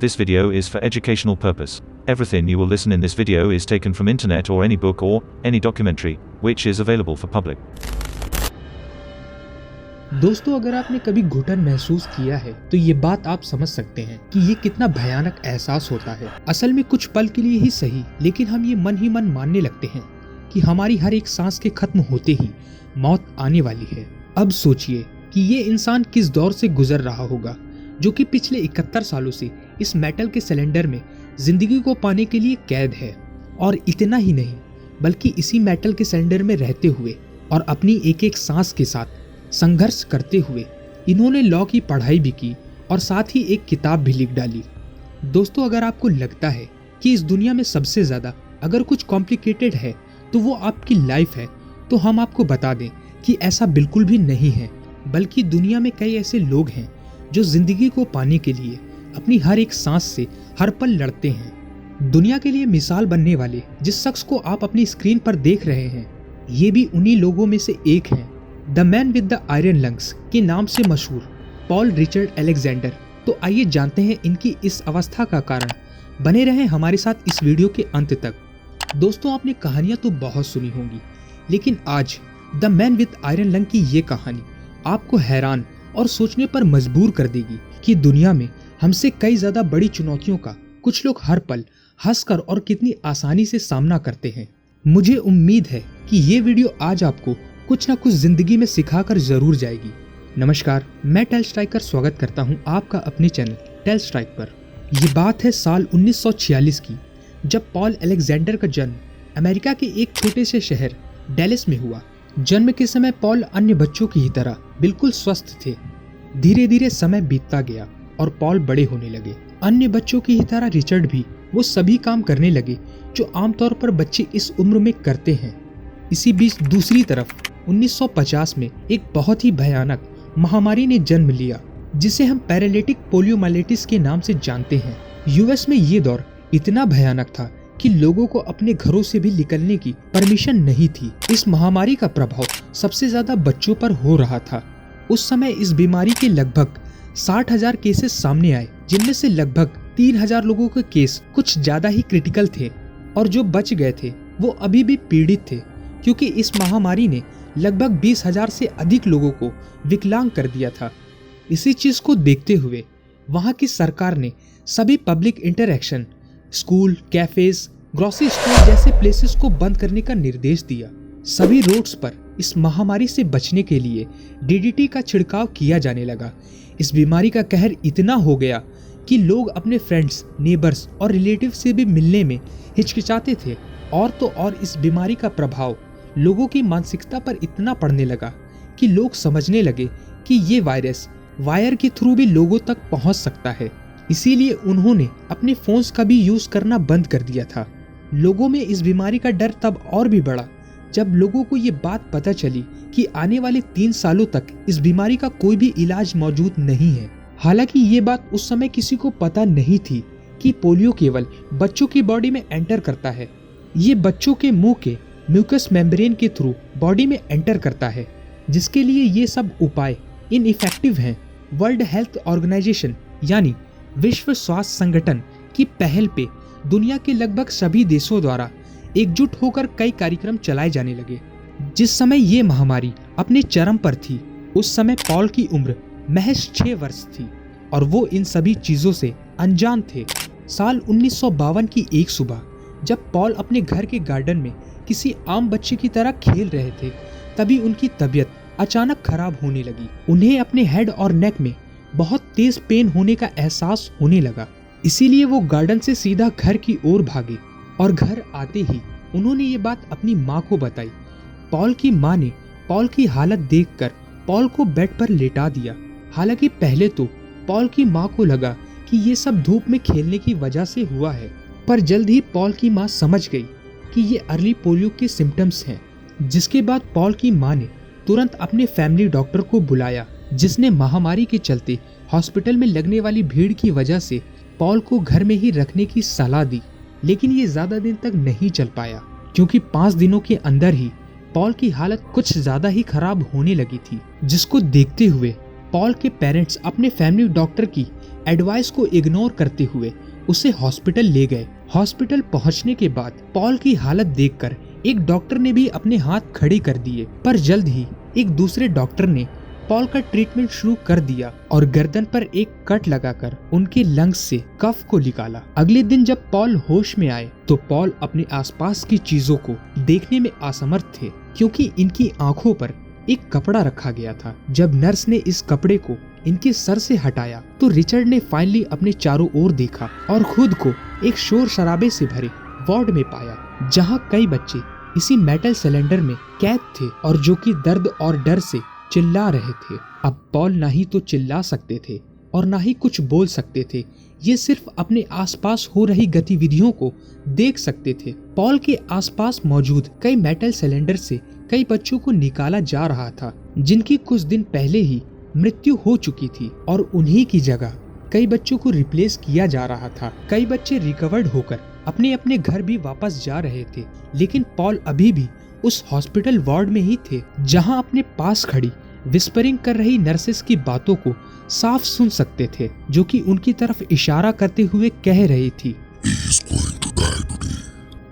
This video is for educational purpose. Everything you will listen in this video is taken from internet or any book or any documentary, which is available for public. दोस्तों, अगर आपने कभी घुटन महसूस किया है तो ये बात आप समझ सकते हैं कि ये कितना भयानक एहसास होता है। असल में कुछ पल के लिए ही सही, लेकिन हम ये मन ही मन मानने लगते हैं कि हमारी हर एक सांस के खत्म होते ही मौत आने वाली है। अब सोचिए कि ये इंसान किस दौर से गुजर रहा होगा, जो कि पिछले 71 सालों से इस मेटल के सिलेंडर में जिंदगी को पाने के लिए कैद है। और इतना ही नहीं, बल्कि इसी मेटल के सिलेंडर में रहते हुए और अपनी एक एक सांस के साथ संघर्ष करते हुए इन्होंने लॉ की पढ़ाई भी की और साथ ही एक किताब भी लिख डाली। दोस्तों, अगर आपको लगता है कि इस दुनिया में सबसे ज़्यादा अगर कुछ कॉम्प्लिकेटेड है तो वो आपकी लाइफ है, तो हम आपको बता दें कि ऐसा बिल्कुल भी नहीं है, बल्कि दुनिया में कई ऐसे लोग हैं जो जिंदगी को पाने के लिए अपनी हर एक सांस से हर पल लड़ते हैं। दुनिया के लिए मिसाल बनने वाले जिस शख्स को आप अपनी स्क्रीन पर देख रहे हैं, ये भी उन्हीं लोगों में से एक हैं। The man with the iron lungs के नाम से मशहूर पॉल रिचर्ड अलेक्जेंडर। तो आइए जानते हैं इनकी इस अवस्था का कारण। बने रहें हमारे साथ इस वीडियो के अंत तक। दोस्तों, आपने कहानियां तो बहुत सुनी होंगी, लेकिन आज the man with iron lung की ये कहानी आपको हैरान और सोचने पर मजबूर कर देगी कि दुनिया में हमसे कई ज्यादा बड़ी चुनौतियों का कुछ लोग हर पल हंसकर और कितनी आसानी से सामना करते हैं। मुझे उम्मीद है कि ये वीडियो आज आपको कुछ न कुछ जिंदगी में सिखाकर जरूर जाएगी। नमस्कार, मैं टेल स्ट्राइकर स्वागत करता हूं आपका अपने चैनल टेल स्ट्राइक पर। ये बात है साल 1946 की, जब पॉल अलेक्जेंडर का जन्म अमेरिका के एक छोटे से शहर डेलिस में हुआ। जन्म के समय पॉल अन्य बच्चों की ही तरह बिल्कुल स्वस्थ थे। धीरे धीरे समय बीतता गया और पॉल बड़े होने लगे। अन्य बच्चों की ही तरह रिचर्ड भी वो सभी काम करने लगे जो आमतौर पर बच्चे इस उम्र में करते हैं। इसी बीच दूसरी तरफ 1950 में एक बहुत ही भयानक महामारी ने जन्म लिया, जिसे हम पैरालिटिक पोलियोमाइलिटिस के नाम से जानते हैं। यूएस में ये दौर इतना भयानक था कि लोगों को अपने घरों से भी निकलने की परमिशन नहीं थी। इस महामारी का प्रभाव सबसे ज्यादा बच्चों पर हो रहा था। उस समय इस बीमारी के लगभग 60,000 केसेस सामने आए, जिनमें से लगभग 3,000 लोगों के केस कुछ ज्यादा ही क्रिटिकल थे और जो बच गए थे वो अभी भी पीड़ित थे, क्योंकि इस महामारी ने लगभग 20,000 से अधिक लोगों को विकलांग कर दिया था। इसी चीज को देखते हुए वहां की सरकार ने सभी public interaction, school, cafes, grocery store जैसे प्लेसेस को बंद करने का निर्देश दिया। सभी रोड्स पर इस महामारी से बचने के लिए डीडीटी का छिड़काव किया जाने लगा। इस बीमारी का कहर इतना हो गया कि लोग अपने फ्रेंड्स, नेबर्स और रिलेटिव से भी मिलने में हिचकिचाते थे। और तो और इस बीमारी का प्रभाव लोगों की मानसिकता पर इतना पड़ने लगा कि लोग समझने लगे कि ये वायरस वायर के थ्रू भी लोगों तक पहुंच सकता है। इसीलिए उन्होंने अपने फोन्स का भी यूज करना बंद कर दिया था। लोगों में इस बीमारी का डर तब और भी बढ़ा जब लोगों को ये बात पता चली कि आने वाले 3 सालों तक इस बीमारी का कोई भी इलाज मौजूद नहीं है। हालांकि ये बात उस समय किसी को पता नहीं थी कि पोलियो केवल बच्चों की बॉडी में एंटर करता है। ये बच्चों के मुंह के म्यूकस मेम्ब्रेन के थ्रू बॉडी में एंटर करता है, जिसके लिए ये सब उपाय इनइफेक्टिव हैं। वर्ल्ड हेल्थ ऑर्गेनाइजेशन यानी विश्व स्वास्थ्य संगठन की पहल पे दुनिया के लगभग सभी देशों द्वारा एकजुट होकर कई कार्यक्रम चलाए जाने लगे। जिस समय ये महामारी अपने चरम पर थी, उस समय पॉल की उम्र महज 6 वर्ष थी और वो इन सभी चीजों से अनजान थे। साल 1952 की एक सुबह जब पॉल अपने घर के गार्डन में किसी आम बच्चे की तरह खेल रहे थे, तभी उनकी तबीयत अचानक खराब होने लगी। उन्हें अपने हेड और नेक में बहुत तेज पेन होने का एहसास होने लगा। इसीलिए वो गार्डन से सीधा घर की ओर भागे और घर आते ही उन्होंने ये बात अपनी माँ को बताई। पॉल की माँ ने पॉल की हालत देखकर पॉल को बेड पर लेटा दिया। हालांकि पहले तो पॉल की माँ को लगा कि ये सब धूप में खेलने की वजह से हुआ है, पर जल्द ही पॉल की माँ समझ गई कि ये अर्ली पोलियो के सिम्टम्स हैं। जिसके बाद पॉल की माँ ने तुरंत अपने फैमिली डॉक्टर को बुलाया, जिसने महामारी के चलते हॉस्पिटल में लगने वाली भीड़ की वजह से पॉल को घर में ही रखने की सलाह दी। लेकिन ये ज्यादा दिन तक नहीं चल पाया, क्योंकि 5 दिनों के अंदर ही पॉल की हालत कुछ ज्यादा ही खराब होने लगी थी। जिसको देखते हुए पॉल के पेरेंट्स अपने फैमिली डॉक्टर की एडवाइस को इग्नोर करते हुए उसे हॉस्पिटल ले गए। हॉस्पिटल पहुंचने के बाद पॉल की हालत देखकर एक डॉक्टर ने भी अपने हाथ खड़े कर दिए, पर जल्द ही एक दूसरे डॉक्टर ने पॉल का ट्रीटमेंट शुरू कर दिया और गर्दन पर एक कट लगाकर उनके लंग्स से कफ को निकाला। अगले दिन जब पॉल होश में आए तो पॉल अपने आसपास की चीजों को देखने में असमर्थ थे, क्योंकि इनकी आंखों पर एक कपड़ा रखा गया था। जब नर्स ने इस कपड़े को इनके सर से हटाया तो रिचर्ड ने फाइनली अपने चारों ओर देखा और खुद को एक शोर शराबे से भरे वार्ड में पाया, जहां कई बच्चे इसी मेटल सिलेंडर में कैद थे और जो कि दर्द और डर से चिल्ला रहे थे। अब पॉल ना ही तो चिल्ला सकते थे और ना ही कुछ बोल सकते थे, ये सिर्फ अपने आसपास हो रही गतिविधियों को देख सकते थे। पॉल के आसपास मौजूद कई मेटल सिलेंडर से कई बच्चों को निकाला जा रहा था, जिनकी कुछ दिन पहले ही मृत्यु हो चुकी थी, और उन्हीं की जगह कई बच्चों को रिप्लेस किया जा रहा था। कई बच्चे रिकवर्ड होकर अपने अपने घर भी वापस जा रहे थे, लेकिन पॉल अभी भी उस हॉस्पिटल वार्ड में ही थे, जहां अपने पास खड़ी विस्परिंग कर रही नर्सेस की बातों को साफ सुन सकते थे, जो कि उनकी तरफ इशारा करते हुए कह रही थी।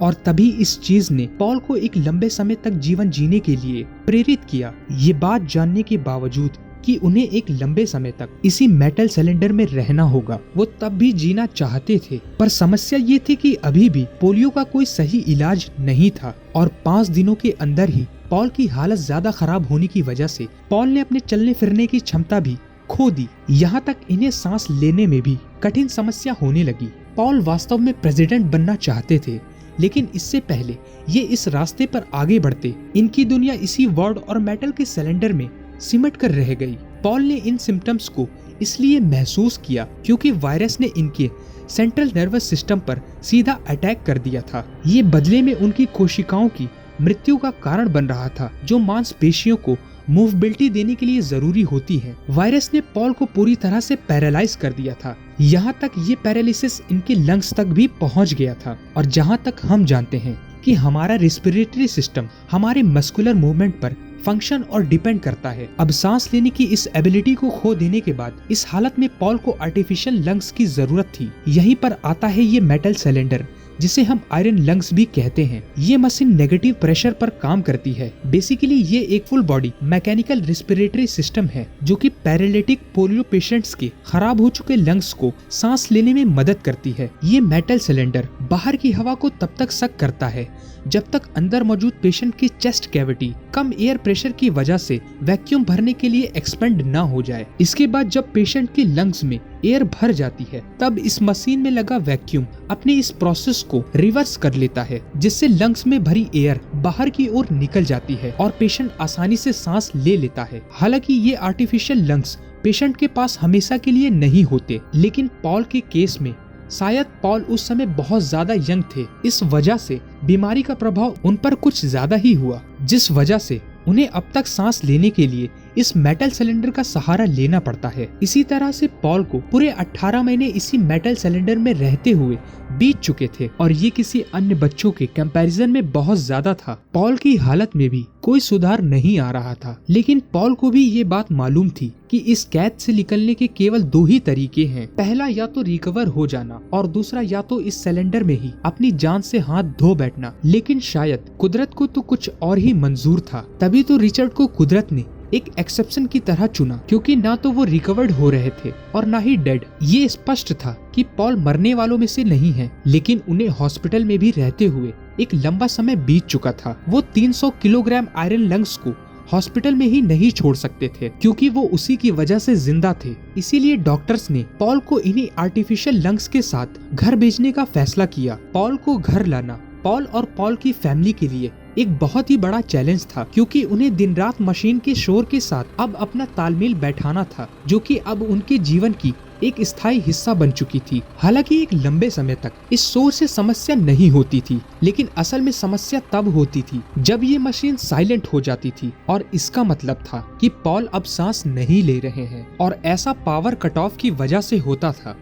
और तभी इस चीज ने पॉल को एक लंबे समय तक जीवन जीने के लिए प्रेरित किया। ये बात जानने के बावजूद कि उन्हें एक लंबे समय तक इसी मेटल सिलेंडर में रहना होगा, वो तब भी जीना चाहते थे। पर समस्या ये थी कि अभी भी पोलियो का कोई सही इलाज नहीं था, और 5 दिनों के अंदर ही पॉल की हालत ज्यादा खराब होने की वजह से पॉल ने अपने चलने फिरने की क्षमता भी खो दी। यहाँ तक इन्हें सांस लेने में भी कठिन समस्या होने लगी। पॉल वास्तव में प्रेसिडेंट बनना चाहते थे, लेकिन इससे पहले ये इस रास्ते पर आगे बढ़ते इनकी दुनिया इसी वार्ड और मेटल के सिलेंडर में सिमट कर रह गई। पॉल ने इन सिम्टम्स को इसलिए महसूस किया क्योंकि वायरस ने इनके सेंट्रल नर्वस सिस्टम पर सीधा अटैक कर दिया था। ये बदले में उनकी कोशिकाओं की मृत्यु का कारण बन रहा था, जो मांसपेशियों को मूवबिलिटी देने के लिए जरूरी होती है। वायरस ने पॉल को पूरी तरह से पैरालाइज कर दिया था। यहाँ तक ये पैरालिसिस इनके लंग्स तक भी पहुँच गया था। और जहाँ तक हम जानते हैं कि हमारा रेस्पिरेटरी सिस्टम हमारे मस्कुलर मूवमेंट पर फंक्शन और डिपेंड करता है। अब सांस लेने की इस एबिलिटी को खो देने के बाद इस हालत में पॉल को आर्टिफिशियल लंग्स की जरूरत थी। यहीं पर आता है ये मेटल सिलेंडर, जिसे हम आयरन लंग्स भी कहते हैं। ये मशीन नेगेटिव प्रेशर पर काम करती है। बेसिकली ये एक full body mechanical respiratory system है, जो कि पैरालिटिक पोलियो पेशेंट्स के खराब हो चुके लंग्स को सांस लेने में मदद करती है। ये मेटल सिलेंडर बाहर की हवा को तब तक सक करता है जब तक अंदर मौजूद पेशेंट की चेस्ट कैविटी कम एयर प्रेशर की वजह से वैक्यूम भरने के लिए एक्सपेंड ना हो जाए। इसके बाद जब पेशेंट के लंग्स में एयर भर जाती है, तब इस मशीन में लगा वैक्यूम अपने इस प्रोसेस को रिवर्स कर लेता है, जिससे लंग्स में भरी एयर बाहर की ओर निकल जाती है और पेशेंट आसानी से सांस ले लेता है। हालांकि ये आर्टिफिशियल लंग्स पेशेंट के पास हमेशा के लिए नहीं होते, लेकिन पॉल के केस में शायद पॉल उस समय बहुत ज्यादा यंग थे। इस वजह से बीमारी का प्रभाव उन पर कुछ ज्यादा ही हुआ, जिस वजह से उन्हें अब तक सांस लेने के लिए इस मेटल सिलेंडर का सहारा लेना पड़ता है। इसी तरह से पॉल को पूरे 18 महीने इसी मेटल सिलेंडर में रहते हुए बीत चुके थे, और ये किसी अन्य बच्चों के कंपैरिजन में बहुत ज्यादा था। पॉल की हालत में भी कोई सुधार नहीं आ रहा था, लेकिन पॉल को भी ये बात मालूम थी कि इस कैद से निकलने के केवल 2 ही तरीके हैं। पहला या तो रिकवर हो जाना, और दूसरा या तो इस सिलेंडर में ही अपनी जान से हाथ धो बैठना। लेकिन शायद कुदरत को तो कुछ और ही मंजूर था। तभी तो रिचर्ड को कुदरत ने एक एक्सेप्शन की तरह चुना, क्योंकि ना तो वो रिकवर्ड हो रहे थे और ना ही डेड। ये स्पष्ट था कि पॉल मरने वालों में से नहीं है, लेकिन उन्हें हॉस्पिटल में भी रहते हुए एक लंबा समय बीत चुका था। वो 300 किलोग्राम आयरन लंग्स को हॉस्पिटल में ही नहीं छोड़ सकते थे, क्योंकि वो उसी की वजह से जिंदा थे। इसीलिए डॉक्टर्स ने पॉल को इन्हीं आर्टिफिशियल लंग्स के साथ घर भेजने का फैसला किया। पॉल को घर लाना पॉल और पॉल की फैमिली के लिए एक बहुत ही बड़ा चैलेंज था, क्योंकि उन्हें दिन रात मशीन के शोर के साथ अब अपना तालमेल बैठाना था, जो कि अब उनके जीवन की एक स्थायी हिस्सा बन चुकी थी। हालांकि एक लंबे समय तक इस शोर से समस्या नहीं होती थी, लेकिन असल में समस्या तब होती थी जब ये मशीन साइलेंट हो जाती थी, और इसका मतलब था कि पॉल अब सांस नहीं ले रहे हैं, और ऐसा पावर कट ऑफ की वजह से होता था।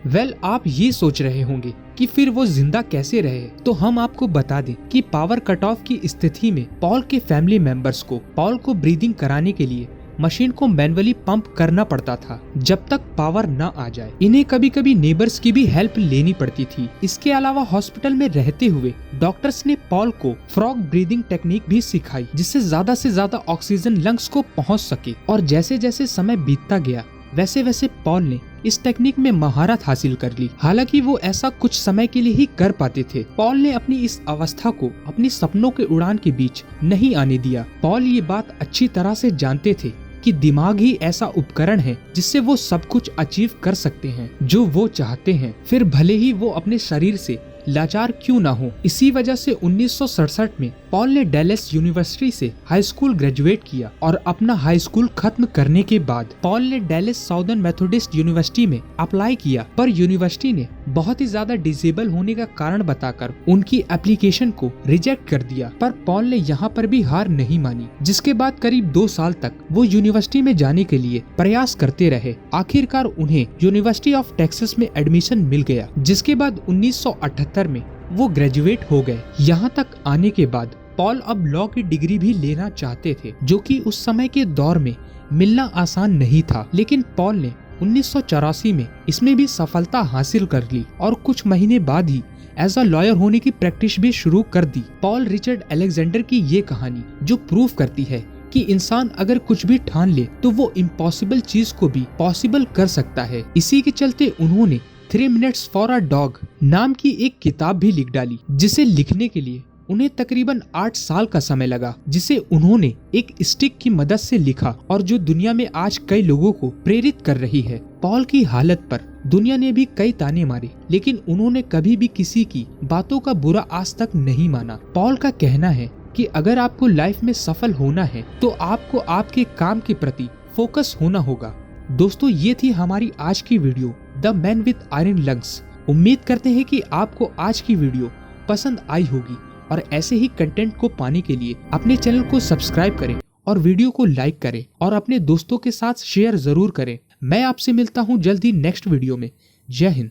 आप ये सोच रहे होंगे कि फिर वो जिंदा कैसे रहे, तो हम आपको बता दें कि पावर कट ऑफ की स्थिति में पॉल के फैमिली मेंबर्स को पॉल को ब्रीदिंग कराने के लिए मशीन को मैनुअली पंप करना पड़ता था जब तक पावर न आ जाए। इन्हें कभी कभी नेबर्स की भी हेल्प लेनी पड़ती थी। इसके अलावा हॉस्पिटल में रहते हुए डॉक्टर्स ने पॉल को फ्रॉग ब्रीदिंग टेक्निक भी सिखाई, जिससे ज्यादा से ज्यादा ऑक्सीजन लंग्स को पहुंच सके। और जैसे जैसे समय बीतता गया वैसे वैसे पॉल ने इस टेक्निक में महारत हासिल कर ली। हालांकि वो ऐसा कुछ समय के लिए ही कर पाते थे। पॉल ने अपनी इस अवस्था को अपनी सपनों के उड़ान के बीच नहीं आने दिया। पॉल ये बात अच्छी तरह से जानते थे कि दिमाग ही ऐसा उपकरण है जिससे वो सब कुछ अचीव कर सकते हैं जो वो चाहते हैं, फिर भले ही वो अपने शरीर से लाचार क्यों ना हो। इसी वजह से 1967 में पॉल ने डैलस यूनिवर्सिटी से हाई स्कूल ग्रेजुएट किया और अपना हाई स्कूल खत्म करने के बाद पॉल ने डैलस साउदर्न मेथोडिस्ट यूनिवर्सिटी में अप्लाई किया, पर यूनिवर्सिटी ने बहुत ही ज्यादा डिसेबल होने का कारण बताकर उनकी एप्लीकेशन को रिजेक्ट कर दिया। पर पॉल ने यहाँ पर भी हार नहीं मानी, जिसके बाद करीब 2 साल तक वो यूनिवर्सिटी में जाने के लिए प्रयास करते रहे। आखिरकार उन्हें यूनिवर्सिटी ऑफ टेक्सास में एडमिशन मिल गया, जिसके बाद 1978 में वो ग्रेजुएट हो गए। यहाँ तक आने के बाद पॉल अब लॉ की डिग्री भी लेना चाहते थे, जो कि उस समय के दौर में मिलना आसान नहीं था। लेकिन पॉल ने 1984 में इसमें भी सफलता हासिल कर ली और कुछ महीने बाद ही एज अ लॉयर होने की प्रैक्टिस भी शुरू कर दी। पॉल रिचर्ड अलेक्जेंडर की ये कहानी जो प्रूव करती है कि इंसान अगर कुछ भी ठान ले तो वो इम्पॉसिबल चीज को भी पॉसिबल कर सकता है। इसी के चलते उन्होंने 3 Minutes for a Dog नाम की एक किताब भी लिख डाली, जिसे लिखने के लिए उन्हें तकरीबन 8 साल का समय लगा, जिसे उन्होंने एक स्टिक की मदद से लिखा और जो दुनिया में आज कई लोगों को प्रेरित कर रही है। पॉल की हालत पर दुनिया ने भी कई ताने मारे, लेकिन उन्होंने कभी भी किसी की बातों का बुरा आज तक नहीं माना। पॉल का कहना है कि अगर आपको लाइफ में सफल होना है तो आपको आपके काम के प्रति फोकस होना होगा। दोस्तों, ये थी हमारी आज की video the man with iron lungs. उम्मीद करते हैं कि आपको आज की वीडियो पसंद आई होगी और ऐसे ही कंटेंट को पाने के लिए अपने चैनल को सब्सक्राइब करें और वीडियो को लाइक करें और अपने दोस्तों के साथ शेयर जरूर करें। मैं आपसे मिलता हूँ जल्दी नेक्स्ट वीडियो में। जय हिंद।